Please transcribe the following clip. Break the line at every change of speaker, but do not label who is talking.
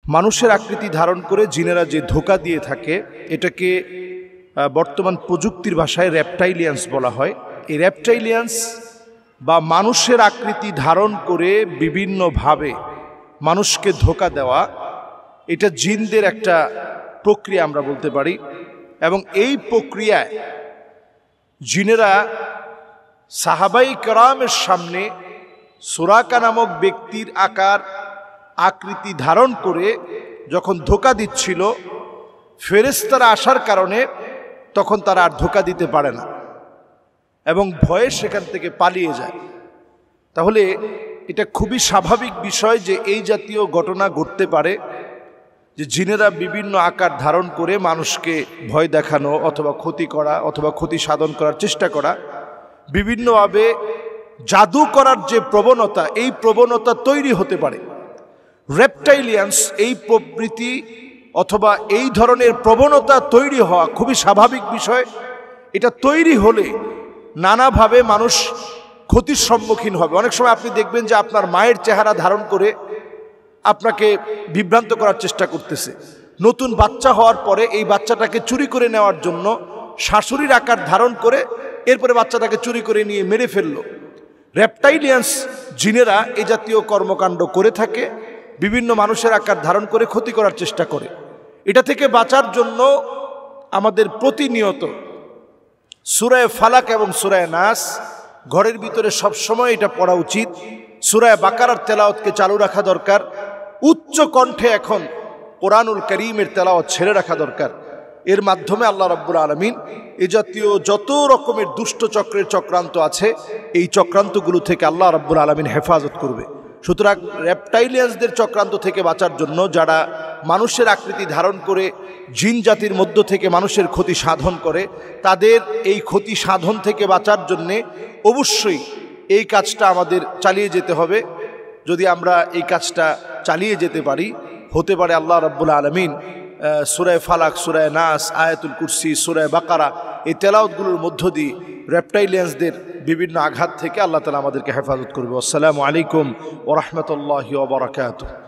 মানুষের আকৃতি ধারণ করে জিনেরা যে ধোঁকা দিয়ে থাকে এটাকে বর্তমান প্রযুক্তির ভাষায় রেপটাইলিয়ান্স বলা হয়। এই রেপটাইলিয়ান্স বা মানুষের আকৃতি ধারণ করে বিভিন্নভাবে মানুষকে ধোঁকা দেওয়া, এটা জিনদের একটা প্রক্রিয়া আমরা বলতে পারি। এবং এই প্রক্রিয়ায় জিনেরা সাহাবাই কেরামের সামনে সুরাকা নামক ব্যক্তির আকৃতি ধারণ করে যখন ধোঁকা দিচ্ছিল, ফেরেশতারা আসার কারণে তখন তারা আর ধোঁকা দিতে পারে না এবং ভয়ে সেখান থেকে পালিয়ে যায়। তাহলে এটা খুবই স্বাভাবিক বিষয় যে এই জাতীয় ঘটনা ঘটতে পারে, যে জিনেরা বিভিন্ন আকার ধারণ করে মানুষকে ভয় দেখানো অথবা ক্ষতি করা অথবা ক্ষতি সাধন করার চেষ্টা করা, বিভিন্নভাবে জাদু করার যে প্রবণতা, এই প্রবণতা তৈরি হতে পারে। রেপটাইলিয়ান্স এই প্রবৃত্তি অথবা এই ধরনের প্রবণতা তৈরি হওয়া খুবই স্বাভাবিক বিষয়। এটা তৈরি হলে নানাভাবে মানুষ ক্ষতির সম্মুখীন হবে। অনেক সময় আপনি দেখবেন যে আপনার মায়ের চেহারা ধারণ করে আপনাকে বিভ্রান্ত করার চেষ্টা করতেছে। নতুন বাচ্চা হওয়ার পরে এই বাচ্চাটাকে চুরি করে নেওয়ার জন্য শাশুড়ির আকার ধারণ করে এরপরে বাচ্চাটাকে চুরি করে নিয়ে মেরে ফেললো। রেপটাইলিয়ান্স জিনেরা এই জাতীয় কর্মকাণ্ড করে থাকে, বিভিন্ন মানুষের আকার ধারণ করে ক্ষতি করার চেষ্টা করে। এটা থেকে বাঁচার জন্য আমাদের প্রতিনিয়ত সূরা ফালাক এবং সূরা নাস ঘরের ভিতরে সবসময় এটা পড়া উচিত। সূরা বাকারার তেলাওয়াতকে চালু রাখা দরকার। উচ্চ কণ্ঠে এখন কোরআনুল কারীমের তেলাওয়াত ছেড়ে রাখা দরকার। এর মাধ্যমে আল্লাহ রাব্বুল আলামিন এ জাতীয় যত রকমের দুষ্ট চক্রের চক্রান্ত আছে, এই চক্রান্তগুলো থেকে আল্লাহ রাব্বুল আলামিন হেফাজত করবে। সুতরাং রেপটাইলিয়ান্সদের চক্রান্ত থেকে বাঁচার জন্য, যারা মানুষের আকৃতি ধারণ করে জিন জাতির মধ্য থেকে মানুষের ক্ষতি সাধন করে, তাদের এই ক্ষতি সাধন থেকে বাঁচার জন্যে অবশ্যই এই কাজটা আমাদের চালিয়ে যেতে হবে। যদি আমরা এই কাজটা চালিয়ে যেতে পারি, হতে পারে আল্লাহ রাব্বুল আলামিন সূরা ফালাক, সূরা নাস, আয়াতুল কুরসি, সূরা বাকারা এই তেলাওয়াতগুলোর মধ্য দিয়ে রেপটাইলিয়ান্সদের বিভিন্ন আঘাত থেকে আল্লাহ তাআলা আমাদেরকে হেফাজত করবে। আসসালামু আলাইকুম ওয়া রাহমাতুল্লাহি ওয়া বারাকাতুহু।